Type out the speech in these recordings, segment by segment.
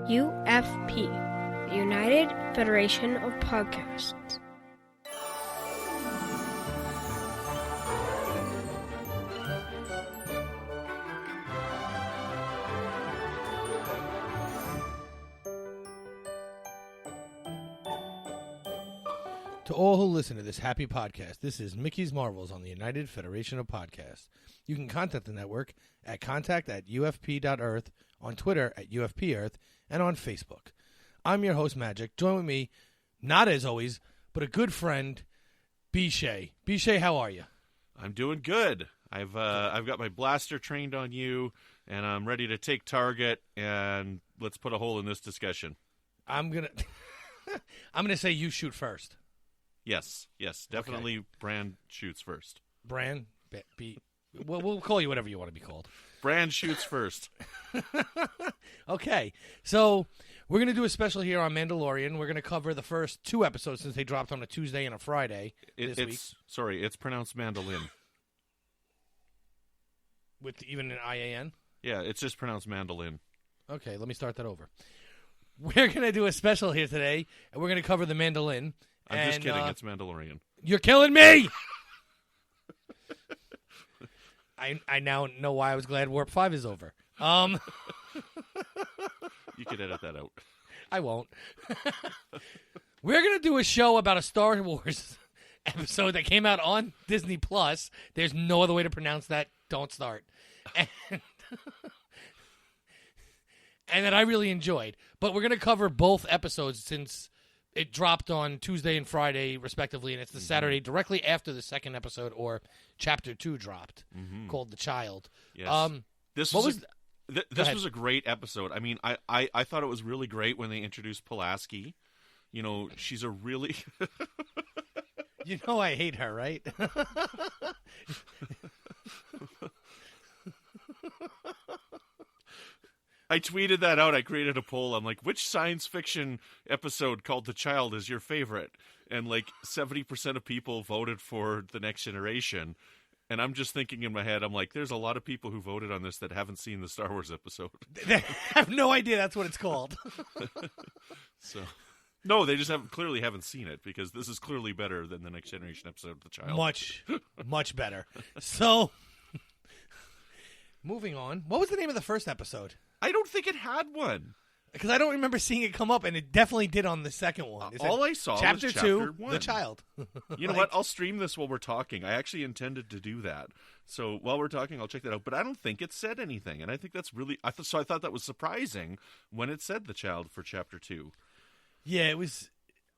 UFP, the United Federation of Podcasts. To all who listen to this happy podcast, this is Mickey's Marvels on the United Federation of Podcasts. You can contact the network at contact@ufp.earth, on Twitter at UFPearth, and on Facebook. I'm your host, Magic. Join with me, not as always, but a good friend, B-Shea. B-Shea, how are you? I'm doing good. I've got my blaster trained on you, and I'm ready to take target, and let's put a hole in this discussion. I'm gonna say you shoot first. Yes, definitely. Okay. Brand shoots first. Brand? Well, we'll call you whatever you want to be called. Brand shoots first. Okay, so we're going to do a special here on Mandalorian. We're going to cover the first two episodes since they dropped on a Tuesday and a Friday this week. Sorry, it's pronounced mandolin. With even an IAN? Yeah, it's just pronounced mandolin. Okay, let me start that over. We're going to do a special here today, and we're going to cover the mandolin. I'm just kidding. It's Mandalorian. You're killing me! I now know why I was glad Warp 5 is over. You could edit that out. I won't. We're going to do a show about a Star Wars episode that came out on Disney Plus. There's no other way to pronounce that. Don't start. And that I really enjoyed. But we're going to cover both episodes since it dropped on Tuesday and Friday, respectively, and it's the Saturday directly after the second episode, or Chapter 2 dropped, called The Child. Yes. This was a great episode. I mean, I thought it was really great when they introduced Pulaski. You know, she's a really... You know I hate her, right? I tweeted that out. I created a poll. I'm like, which science fiction episode called The Child is your favorite? And like 70% of people voted for The Next Generation. And I'm just thinking in my head, I'm like, there's a lot of people who voted on this that haven't seen the Star Wars episode. They have no idea that's what it's called. So, no, they just clearly haven't seen it, because this is clearly better than The Next Generation episode of The Child. Much better. So, moving on. What was the name of the first episode? I don't think it had one. Because I don't remember seeing it come up, and it definitely did on the second one. All I saw was Chapter 2, 1. The Child. You know what? I'll stream this while we're talking. I actually intended to do that. So while we're talking, I'll check that out. But I don't think it said anything, and I think that's really... So I thought that was surprising when it said The Child for Chapter 2. Yeah, it was...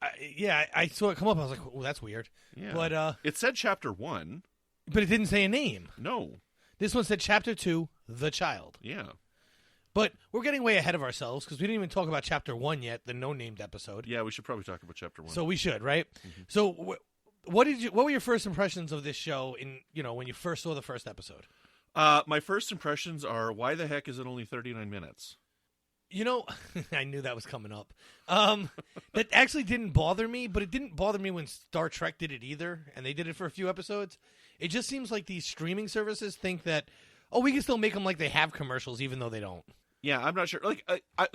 I saw it come up. I was like, oh, that's weird. Yeah. But it said Chapter 1. But it didn't say a name. No. This one said Chapter 2, The Child. Yeah. But we're getting way ahead of ourselves because we didn't even talk about Chapter 1 yet, the no-named episode. Yeah, we should probably talk about Chapter 1. So we should, right? Mm-hmm. So what were your first impressions of this show when you first saw the first episode? My first impressions are, why the heck is it only 39 minutes? You know, I knew that was coming up. That actually didn't bother me, but it didn't bother me when Star Trek did it either, and they did it for a few episodes. It just seems like these streaming services think that, we can still make them like they have commercials, even though they don't. Yeah, I'm not sure. Like,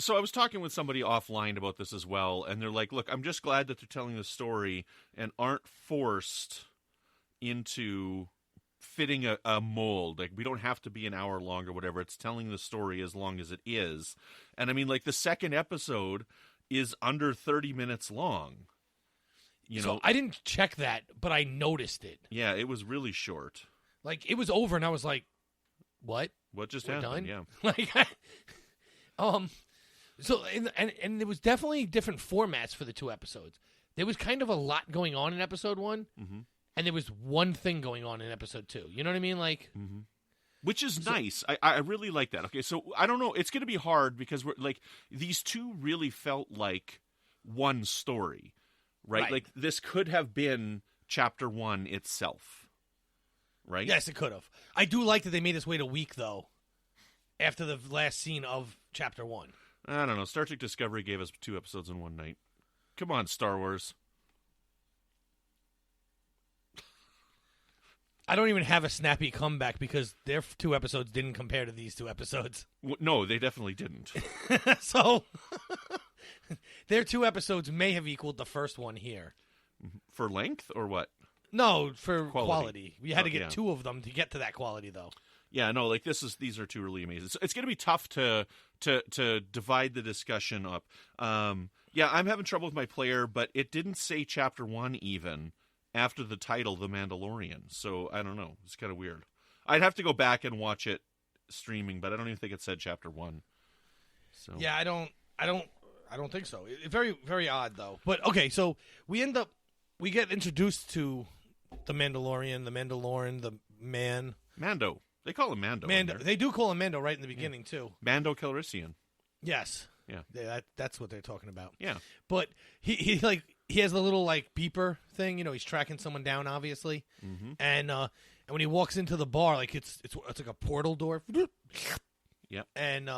so I was talking with somebody offline about this as well, and they're like, look, I'm just glad that they're telling the story and aren't forced into fitting a mold. Like, we don't have to be an hour long or whatever. It's telling the story as long as it is. And I mean, like, the second episode is under 30 minutes long. So I didn't check that, but I noticed it. Yeah, it was really short. Like, it was over, and I was like, what? What just We're happened? Done? Yeah. So and there was definitely different formats for the two episodes. There was kind of a lot going on in episode 1, and there was one thing going on in episode 2. You know what I mean? Like, which is nice. I really like that. Okay, so I don't know. It's going to be hard because we're like, these two really felt like one story, right? Like, this could have been Chapter 1 itself. Right? Yes, it could have. I do like that they made us wait a week, though, after the last scene of Chapter 1. I don't know. Star Trek Discovery gave us 2 episodes in one night. Come on, Star Wars. I don't even have a snappy comeback because their 2 episodes didn't compare to these 2 episodes. No, they definitely didn't. So, their 2 episodes may have equaled the first one here. For length or what? No, for quality. We had to get yeah. 2 of them to get to that quality, though. Yeah, no, like these are 2 really amazing. So it's going to be tough to divide the discussion up. Yeah, I'm having trouble with my player, but it didn't say chapter 1 even after the title, The Mandalorian. So I don't know. It's kind of weird. I'd have to go back and watch it streaming, but I don't even think it said chapter 1. So yeah, I don't think so. It's very, very odd though. But okay, so we get introduced to the Mandalorian, the man. Mando. They call him Mando. Mando. They do call him Mando right in the beginning too. Mando Calrissian. Yes. Yeah. That's what they're talking about. Yeah. But he has the little like beeper thing. You know, he's tracking someone down, obviously. Mm-hmm. And when he walks into the bar, like it's like a portal door. Yep. And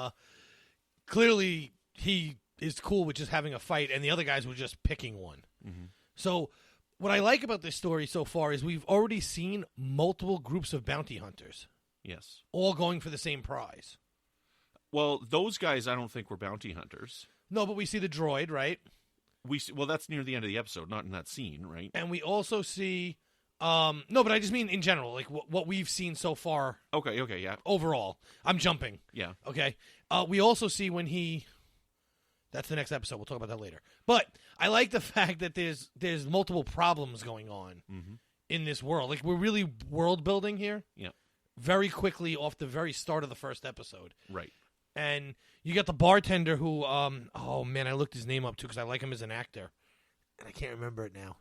clearly he is cool with just having a fight, and the other guys were just picking one. Mm-hmm. So what I like about this story so far is we've already seen multiple groups of bounty hunters. Yes. All going for the same prize. Well, those guys I don't think were bounty hunters. No, but we see the droid, right? Well, that's near the end of the episode, not in that scene, right? And we also see no, but I just mean in general, like what we've seen so far. Okay, yeah. Overall. I'm jumping. Yeah. Okay. We also see when that's the next episode. We'll talk about that later. But I like the fact that there's multiple problems going on in this world. Like, we're really world building here. Yeah. Very quickly off the very start of the first episode. Right. And you got the bartender who, oh man, I looked his name up too because I like him as an actor. And I can't remember it now.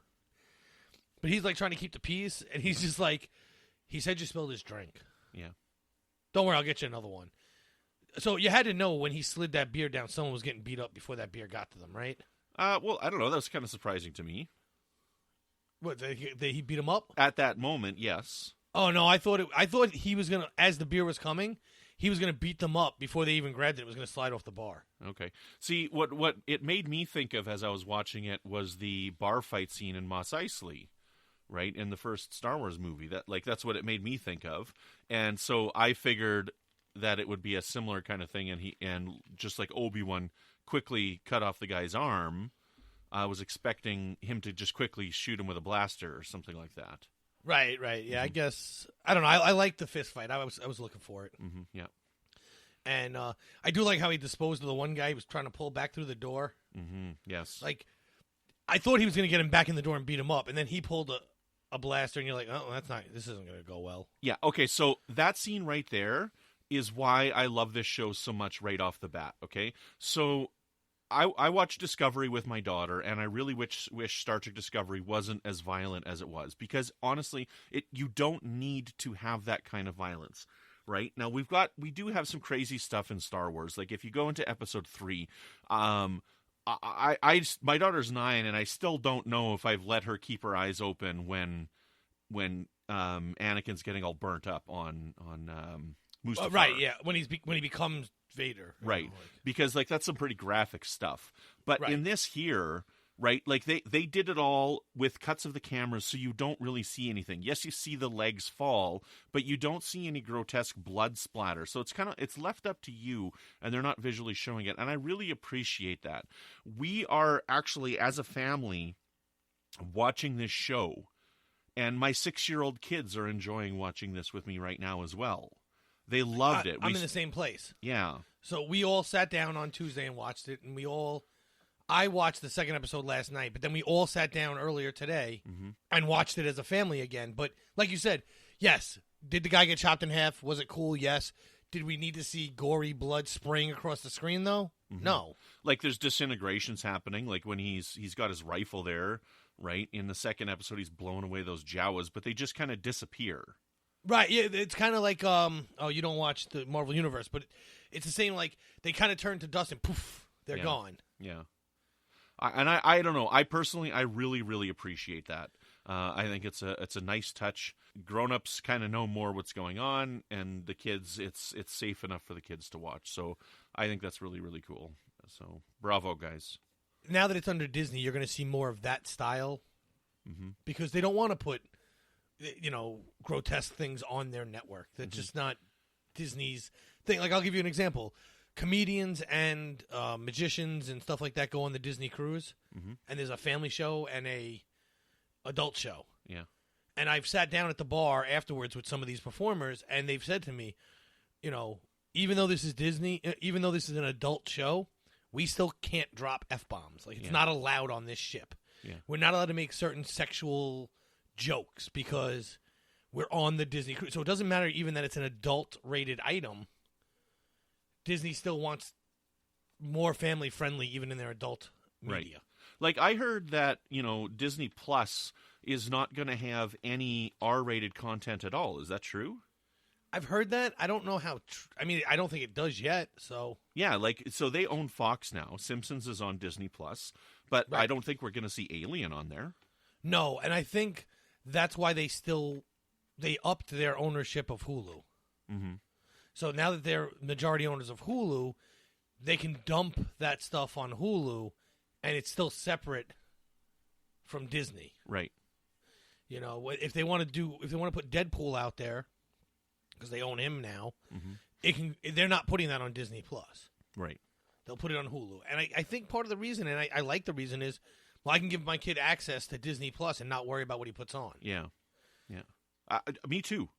But he's like trying to keep the peace, and he's just like, he said you spilled his drink. Yeah. Don't worry, I'll get you another one. So you had to know when he slid that beer down, someone was getting beat up before that beer got to them, right? Well, I don't know. That was kind of surprising to me. What, he beat him up? At that moment, yes. Oh, no, I thought he was going to, as the beer was coming, he was going to beat them up before they even grabbed it. It was going to slide off the bar. Okay. See, what it made me think of as I was watching it was the bar fight scene in Mos Eisley, right, in the first Star Wars movie. That's what it made me think of. And so I figured that it would be a similar kind of thing, and just like Obi-Wan quickly cut off the guy's arm, I was expecting him to just quickly shoot him with a blaster or something like that. Right. Yeah, I guess, I don't know. I like the fist fight. I was looking for it. Mm-hmm, yeah. And I do like how he disposed of the one guy he was trying to pull back through the door. Mm-hmm, yes. Like, I thought he was going to get him back in the door and beat him up, and then he pulled a blaster, and you're like, oh, this isn't going to go well. Yeah, okay, so that scene right there is why I love this show so much right off the bat, okay? So I watched Discovery with my daughter, and I really wish Star Trek Discovery wasn't as violent as it was, because honestly, you don't need to have that kind of violence, right? Now, we do have some crazy stuff in Star Wars. Like, if you go into Episode 3, my daughter's 9, and I still don't know if I've let her keep her eyes open when Anakin's getting all burnt up on Mustafar. Right, yeah, when he becomes Vader. Right, because like that's some pretty graphic stuff. But in this here, right, like they did it all with cuts of the cameras, so you don't really see anything. Yes, you see the legs fall, but you don't see any grotesque blood splatter. So it's left up to you, and they're not visually showing it. And I really appreciate that. We are actually, as a family, watching this show, and my 6-year-old kids are enjoying watching this with me right now as well. They loved it. I'm in the same place. Yeah. So we all sat down on Tuesday and watched it, and I watched the second episode last night, but then we all sat down earlier today and watched it as a family again. But like you said, yes, did the guy get chopped in half? Was it cool? Yes. Did we need to see gory blood spraying across the screen, though? No. Like, there's disintegrations happening, like when he's got his rifle there, right? In the second episode, he's blowing away those Jawas, but they just kind of disappear. Right, yeah, it's kind of like, you don't watch the Marvel Universe, but it's the same, like, they kind of turn to dust and poof, they're gone. Yeah. I don't know. I personally, I really, really appreciate that. I think it's a nice touch. Grown-ups kind of know more what's going on, and the kids, it's safe enough for the kids to watch. So I think that's really, really cool. So bravo, guys. Now that it's under Disney, you're going to see more of that style because they don't want to put, grotesque things on their network. That's just not Disney's thing. Like, I'll give you an example. comedians and magicians and stuff like that go on the Disney cruise, and there's a family show and a adult show. Yeah. And I've sat down at the bar afterwards with some of these performers, and they've said to me, you know, even though this is Disney, even though this is an adult show, we still can't drop F-bombs. Like, it's not allowed on this ship. Yeah. We're not allowed to make certain sexual jokes because we're on the Disney cruise. So it doesn't matter even that it's an adult-rated item. Disney still wants more family-friendly even in their adult media. Right. Like, I heard that, you know, Disney Plus is not going to have any R-rated content at all. Is that true? I've heard that. I don't know how. I mean, I don't think it does yet. So yeah, like, so they own Fox now. Simpsons is on Disney Plus, but I don't think we're going to see Alien on there. No, and I think that's why they upped their ownership of Hulu. Mm-hmm. So now that they're majority owners of Hulu, they can dump that stuff on Hulu, and it's still separate from Disney. Right. You know, if they want to put Deadpool out there, because they own him now, they're not putting that on Disney Plus. Right. They'll put it on Hulu. And I think part of the reason, and I like the reason, is, well, I can give my kid access to Disney Plus and not worry about what he puts on. Yeah. Yeah. Me too.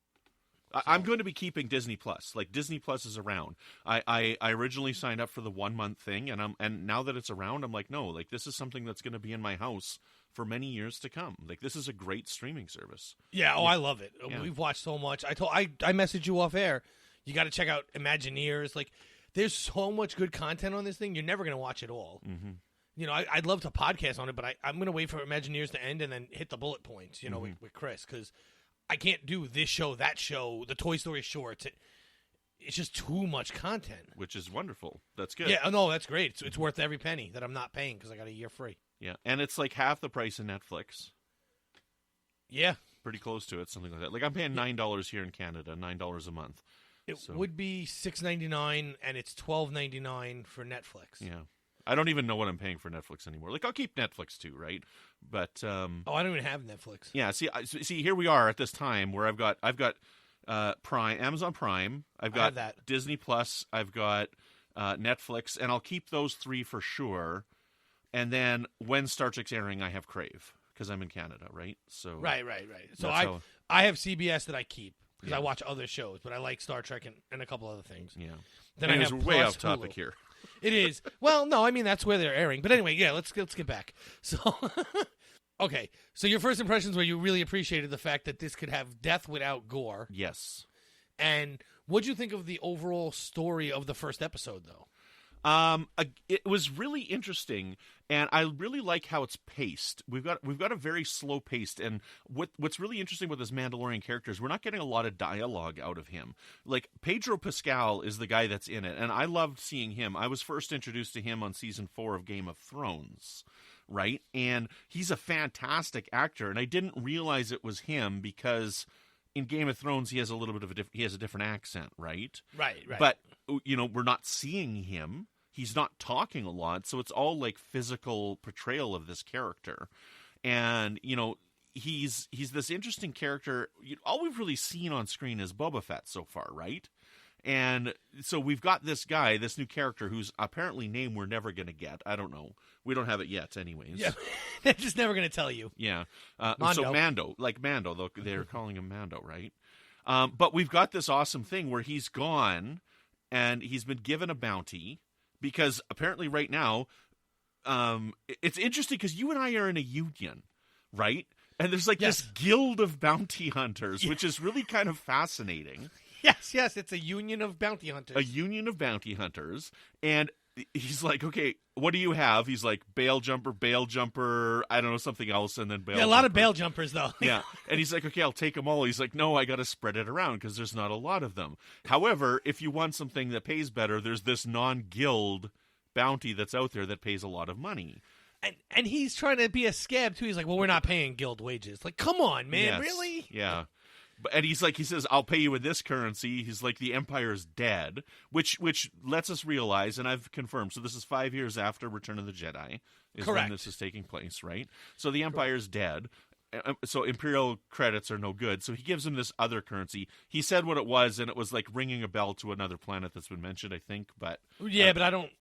I'm going to be keeping Disney Plus. Like, Disney Plus is around. I originally signed up for the 1 month thing, and now that it's around, I'm like, no, like, this is something that's going to be in my house for many years to come. Like, this is a great streaming service. Yeah, I love it. Yeah. We've watched so much. I messaged you off air. You got to check out Imagineers. Like, there's so much good content on this thing. You're never going to watch it all. Mm-hmm. You know, I'd love to podcast on it, but I'm going to wait for Imagineers to end and then hit the bullet points, you know, with Chris, because I can't do this show, that show, the Toy Story shorts. It's just too much content. Which is wonderful. That's good. Yeah, no, that's great. It's worth every penny that I'm not paying because I got a year free. Yeah, and it's like half the price of Netflix. Yeah. Pretty close to it, something like that. Like, I'm paying $9 here in Canada, $9 a month. It would be $6.99, and it's $12.99 for Netflix. Yeah. I don't even know what I'm paying for Netflix anymore. Like, I'll keep Netflix too, right? But I don't even have Netflix. Yeah, see, here we are at this time where I've got Prime, Amazon Prime, I've got Disney Plus, I've got Netflix, and I'll keep those three for sure. And then when Star Trek's airing, I have Crave because I'm in Canada, right? So right. So I have CBS that I keep because I watch other shows, but I like Star Trek and a couple other things. Yeah. Then anyways, I have we're way Plus off topic Hulu. here. It is. Well, no, I mean that's where they're airing. But anyway, yeah, let's get back. So okay, so your first impressions were you really appreciated the fact that this could have death without gore. Yes. And what'd you think of the overall story of the first episode, though? It was really interesting, and I really like how it's paced. We've got a very slow paced, and what's really interesting with this Mandalorian character is we're not getting a lot of dialogue out of him. Like, Pedro Pascal is the guy that's in it, and I loved seeing him. I was first introduced to him on season 4 of Game of Thrones, right? And he's a fantastic actor, and I didn't realize it was him because in Game of Thrones he has a little bit of a different accent, right? Right. But you know, we're not seeing him. He's not talking a lot, so it's all like physical portrayal of this character. And, you know, he's this interesting character. All we've really seen on screen is Boba Fett so far, right? And so we've got this guy, this new character, whose apparently name we're never going to get. I don't know. We don't have it yet anyways. Yeah, they're just never going to tell you. Yeah. Mando. So Mando, they're calling him Mando, right? But we've got this awesome thing where he's gone and he's been given a bounty. Because apparently right now, it's interesting because you and I are in a union, right? And there's like this guild of bounty hunters, which is really kind of fascinating. Yes, it's a union of bounty hunters. A union of bounty hunters. And he's like, okay, what do you have? He's like, bail jumper, I don't know, something else, and then bail jumper. Yeah, a lot of bail jumpers, though. Yeah, and he's like, okay, I'll take them all. He's like, no, I got to spread it around because there's not a lot of them. However, if you want something that pays better, there's this non-guild bounty that's out there that pays a lot of money. And he's trying to be a scab, too. He's like, well, we're not paying guild wages. Like, come on, man, Yes. really? Yeah. And he says, I'll pay you in this currency. He's like, the Empire's dead, which lets us realize, and I've confirmed, so this is 5 years after Return of the Jedi is Correct. when this is taking place, right? So the Empire's dead. so Imperial credits are no good. So he gives him this other currency. He said what it was, and it was like ringing a bell to another planet that's been mentioned, I think. But yeah, but I don't.